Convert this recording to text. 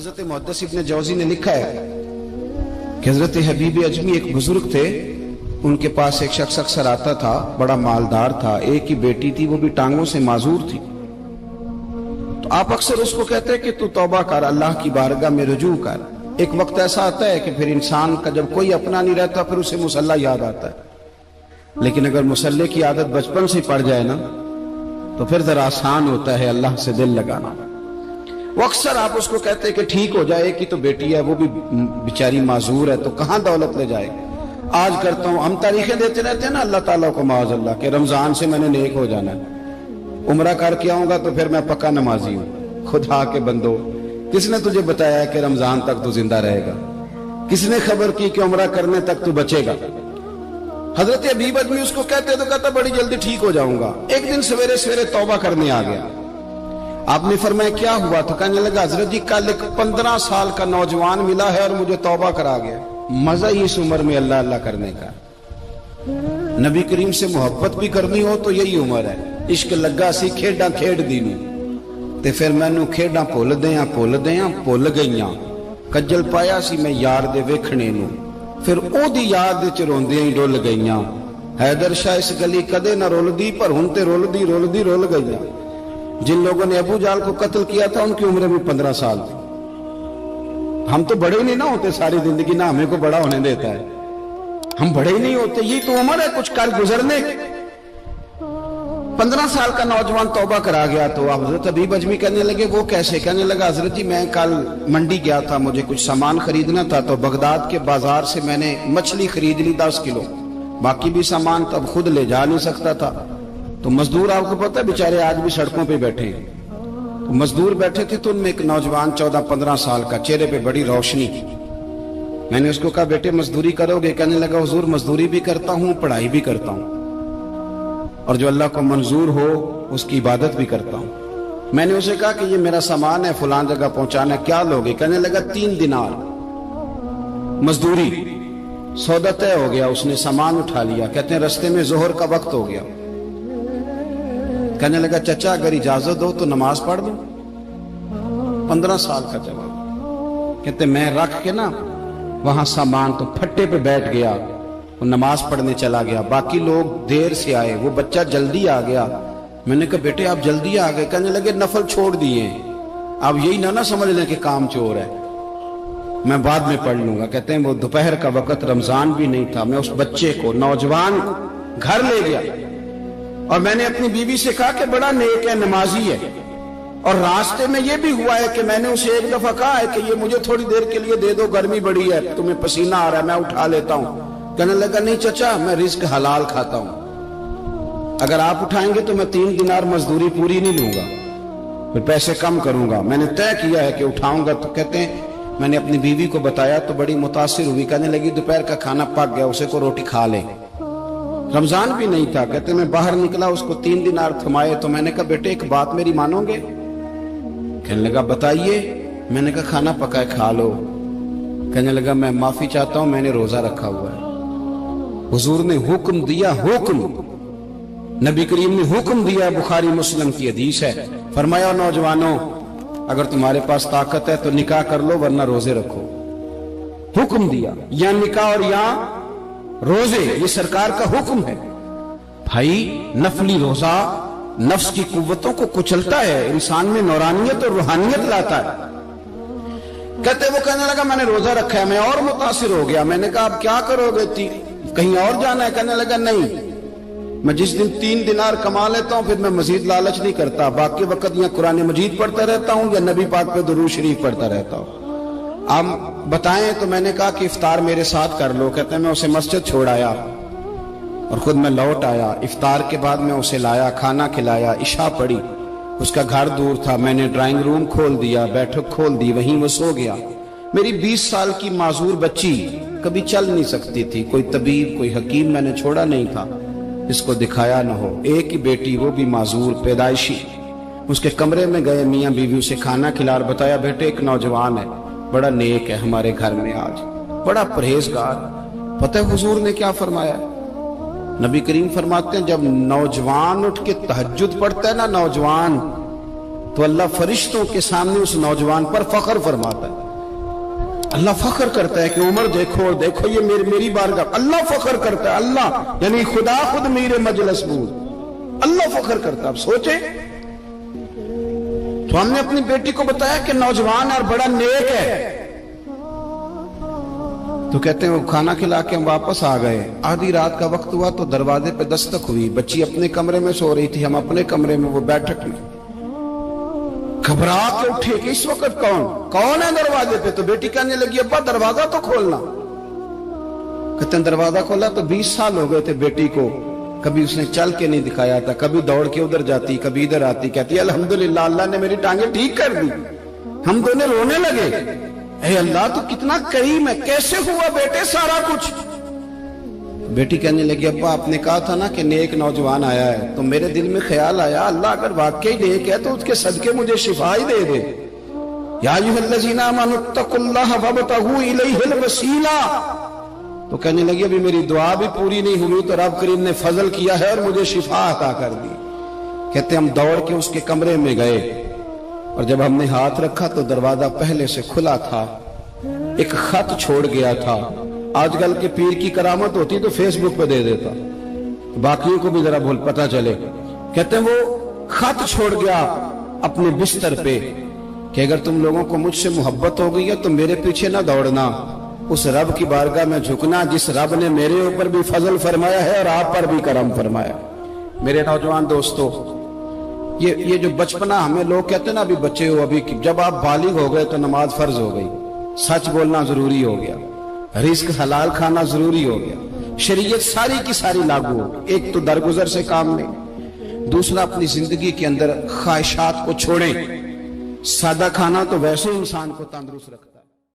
حضرت محدث ابن جوزی نے لکھا ہے کہ حضرت حبیب اجمی ایک بزرگ تھے، ان کے پاس ایک شخص اکثر آتا تھا، بڑا مالدار تھا، ایک ہی بیٹی تھی، وہ بھی ٹانگوں سے معذور تھی۔ تو آپ اکثر اس کو کہتے کہ تو توبہ کر، اللہ کی بارگاہ میں رجوع کر۔ ایک وقت ایسا آتا ہے کہ پھر انسان کا جب کوئی اپنا نہیں رہتا پھر اسے مصلی یاد آتا ہے، لیکن اگر مصلی کی عادت بچپن سے پڑ جائے نا تو پھر ذرا آسان ہوتا ہے اللہ سے دل لگانا۔ وہ اکثر آپ اس کو کہتے ہیں کہ ٹھیک ہو جائے کہ تو بیٹی ہے، وہ بھی بیچاری معذور ہے، تو کہاں دولت لے جائے گی۔ آج کرتا ہوں، ہم تاریخیں دیتے رہتے ہیں نا اللہ تعالیٰ کو معاذ اللہ کہ رمضان سے میں نے نیک ہو جانا ہے، عمرہ کر کے آؤں گا تو پھر میں پکا نمازی ہوں۔ خدا کے بندو، کس نے تجھے بتایا کہ رمضان تک تو زندہ رہے گا؟ کس نے خبر کی کہ عمرہ کرنے تک تو بچے گا؟ حضرت حبیب اجمی اس کو کہتے تو کہتا بڑی جلدی ٹھیک ہو جاؤں گا۔ ایک دن سویرے سویرے توبہ کرنے آ گیا۔ آپ نے فرمایا کیا ہوا؟ تو کہنے لگا حضرت جی کل ایک 15 سال کا نوجوان ملا ہے اور مجھے توبہ کرا گیا۔ مزہ ہی اس عمر میں اللہ اللہ کرنے کا، نبی کریم سے محبت بھی کرنی ہو تو یہی عمر ہے۔ عشق لگا سی کھیڈاں کھیڈ دینی تے پھر مینوں کھیڈاں بھول گئیاں، کجل پایا سی میں یار دے ویکھنے نو، پھر او دی یاد وچ روندیاں ہی ڈل گئیاں۔ حیدر شاہ اس گلی کدے نہ رولدی پر ہن تے رول گئیاں۔ جن لوگوں نے ابو جال کو قتل کیا تھا ان کی عمر بھی 15 سال تھی۔ ہم تو بڑے ہی نہیں نہ ہوتے ساری زندگی، نہ ہمیں کو بڑا ہونے دیتا ہے، ہم بڑے ہی نہیں ہوتے، یہ تو عمر ہے کچھ کر گزرنے۔ 15 سال کا نوجوان توبہ کرا گیا تو حضرت حبیب اجمی کہنے لگے وہ کیسے؟ کہنے لگا حضرت جی میں کل منڈی گیا تھا، مجھے کچھ سامان خریدنا تھا، تو بغداد کے بازار سے میں نے مچھلی خرید لی 10 کلو، باقی بھی سامان تب خود لے جا نہیں سکتا تھا۔ تو مزدور آپ کو پتہ ہے بیچارے آج بھی سڑکوں پہ بیٹھے ہیں، تو مزدور بیٹھے تھے تو ان میں ایک نوجوان 14-15 سال کا، چہرے پہ بڑی روشنی۔ میں نے اس کو کہا بیٹے مزدوری کرو گے؟ کہنے لگا حضور مزدوری بھی کرتا ہوں، پڑھائی بھی کرتا ہوں، اور جو اللہ کو منظور ہو اس کی عبادت بھی کرتا ہوں۔ میں نے اسے کہا کہ یہ میرا سامان ہے فلان جگہ پہنچانا، کیا لوگے؟ کہنے لگا 3 دینار مزدوری۔ سودا طے ہو گیا، اس نے سامان اٹھا لیا۔ کہتے ہیں رستے میں ظہر کا وقت ہو گیا، کہنے لگا چچا اگر اجازت ہو تو نماز پڑھ دوں۔ 15 سال کا جواب۔ کہتے میں رکھ کے نا وہاں سامان تو پھٹے پہ بیٹھ گیا، وہ نماز پڑھنے چلا گیا، باقی لوگ دیر سے آئے، وہ بچہ جلدی آ گیا۔ میں نے کہا بیٹے آپ جلدی آ گئے؟ کہنے لگے نفل چھوڑ دیے، آپ یہی نہ سمجھ لیں کہ کام چور ہے، میں بعد میں پڑھ لوں گا۔ کہتے ہیں وہ دوپہر کا وقت، رمضان بھی نہیں تھا، میں اس بچے کو نوجوان گھر لے گیا اور میں نے اپنی بیوی سے کہا کہ بڑا نیک ہے، نمازی ہے، اور راستے میں یہ بھی ہوا ہے کہ میں نے اسے ایک دفعہ کہا ہے کہ یہ مجھے تھوڑی دیر کے لیے دے دو، گرمی بڑی ہے، تمہیں پسینہ آ رہا ہے، میں اٹھا لیتا ہوں۔ کہنے لگا نہیں چچا میں رزق حلال کھاتا ہوں، اگر آپ اٹھائیں گے تو میں 3 دینار مزدوری پوری نہیں لوں گا، پھر پیسے کم کروں گا، میں نے طے کیا ہے کہ اٹھاؤں گا۔ تو کہتے ہیں میں نے اپنی بیوی کو بتایا تو بڑی متاثر ہوئی، کہنے لگی دوپہر کا کھانا پک گیا، اسے کو روٹی کھا لے، رمضان بھی نہیں تھا۔ کہتے میں باہر نکلا، اس کو 3 دینار تھمائے، تو میں نے کہا بیٹے ایک بات میری مانو گے؟ کہنے لگا بتائیے۔ میں نے کہا کھانا پکائے کھا لو۔ کہنے لگا میں معافی چاہتا ہوں، میں نے روزہ رکھا ہوا ہے۔ حضور نے حکم دیا، حکم نبی کریم نے حکم دیا، بخاری مسلم کی حدیث ہے، فرمایا نوجوانوں اگر تمہارے پاس طاقت ہے تو نکاح کر لو ورنہ روزے رکھو۔ حکم دیا، یا نکاح اور یا روزے، یہ سرکار کا حکم ہے۔ بھائی نفلی روزہ نفس کی قوتوں کو کچلتا ہے، انسان میں نورانیت اور روحانیت لاتا ہے۔ وہ کہنے لگا میں نے روزہ رکھا ہے، میں اور متاثر ہو گیا۔ میں نے کہا اب کیا کرو گے؟ کہیں اور جانا ہے؟ کہنے لگا نہیں، میں جس دن 3 دینار کما لیتا ہوں پھر میں مزید لالچ نہیں کرتا، باقی وقت یا قرآن مجید پڑھتا رہتا ہوں یا نبی پاک پہ درود شریف پڑھتا رہتا ہوں۔ آپ بتائیں؟ تو میں نے کہا کہ افطار میرے ساتھ کر لو۔ کہتے ہیں میں اسے مسجد چھوڑ آیا اور خود میں لوٹ آیا، افطار کے بعد میں اسے لایا، کھانا کھلایا، عشاء پڑھی، اس کا گھر دور تھا، میں نے ڈرائنگ روم کھول دیا، بیٹھک کھول دی، وہیں وہ سو گیا۔ میری 20 سال کی معذور بچی کبھی چل نہیں سکتی تھی، کوئی طبیب کوئی حکیم میں نے چھوڑا نہیں تھا اس کو دکھایا نہ ہو، ایک ہی بیٹی وہ بھی معذور پیدائشی۔ اس کے کمرے میں گئے، میاں بیوی اسے کھانا کھلا اور بتایا بیٹے ایک نوجوان ہے، بڑا نیک ہے ہمارے گھر میں، آج بڑا پرہیزگار۔ پتہ ہے حضور نے کیا فرمایا؟ نبی کریم فرماتے ہیں جب نوجوان اٹھ کے تہجد پڑھتا ہے نا، نوجوان تو اللہ فرشتوں کے سامنے اس نوجوان پر فخر فرماتا ہے. اللہ فخر کرتا ہے کہ عمر دیکھو دیکھو یہ میری بارگاہ. اللہ فخر کرتا ہے, اللہ یعنی خدا خود میرے مجلس بود, اللہ فخر کرتا ہے. اب سوچے تو ہم نے اپنی بیٹی کو بتایا کہ نوجوان اور بڑا نیک ہے, تو کہتے ہیں وہ کھانا کھلا کے ہم واپس آ گئے. آدھی رات کا وقت ہوا تو دروازے پہ دستک ہوئی. بچی اپنے کمرے میں سو رہی تھی, ہم اپنے کمرے میں, وہ بیٹھک میں. گھبرا کے اٹھے کہ اس وقت کون ہے دروازے پہ؟ تو بیٹی کہنے لگی ابا دروازہ تو کھولنا. کہتے ہیں دروازہ کھولا تو 20 سال ہو گئے تھے بیٹی کو, کبھی اس نے چل کے نہیں دکھایا تھا, کبھی دوڑ کے ادھر جاتی کبھی ادھر آتی. کہتی ہے الحمدللہ اللہ نے میری ٹانگیں ٹھیک کر دی. ہم دونوں رونے لگے, اے اللہ تو کتنا کریم ہے, کیسے ہوا بیٹے سارا کچھ؟ بیٹی کہنے لگی ابا آپ نے کہا تھا نا کہ نیک نوجوان آیا ہے, تو میرے دل میں خیال آیا اللہ اگر واقعی نیک ہے تو اس کے صدقے مجھے شفا ہی دے دے. یا ایھا الذین آمنوا اتقوا اللہ وابتغوا الیہ الوسیلہ. تو کہنے لگی ابھی میری دعا بھی پوری نہیں ہوئی تو رب کریم نے فضل کیا ہے اور مجھے شفا عطا کر دی. کہتے ہم دوڑ کے اس کے کمرے میں گئے اور جب ہم نے ہاتھ رکھا تو دروازہ پہلے سے کھلا تھا, ایک خط چھوڑ گیا تھا. آج کل کے پیر کی کرامت ہوتی تو فیس بک پہ دے دیتا, باقیوں کو بھی ذرا بھول پتہ چلے. کہتے ہیں وہ خط چھوڑ گیا اپنے بستر پہ کہ اگر تم لوگوں کو مجھ سے محبت ہو گئی ہے تو میرے پیچھے نہ دوڑنا, اس رب کی بارگاہ میں جھکنا جس رب نے میرے اوپر بھی فضل فرمایا ہے اور آپ پر بھی کرم فرمایا. میرے نوجوان دوستو, یہ جو بچپنا ہمیں لوگ کہتے ہیں نا ابھی بچے ہو, ابھی جب آپ بالغ ہو گئے تو نماز فرض ہو گئی, سچ بولنا ضروری ہو گیا, رزق حلال کھانا ضروری ہو گیا, شریعت ساری کی ساری لاگو ہو. ایک تو درگزر سے کام لیں, دوسرا اپنی زندگی کے اندر خواہشات کو چھوڑیں. سادہ کھانا تو ویسے انسان کو تندرست رکھتا ہے.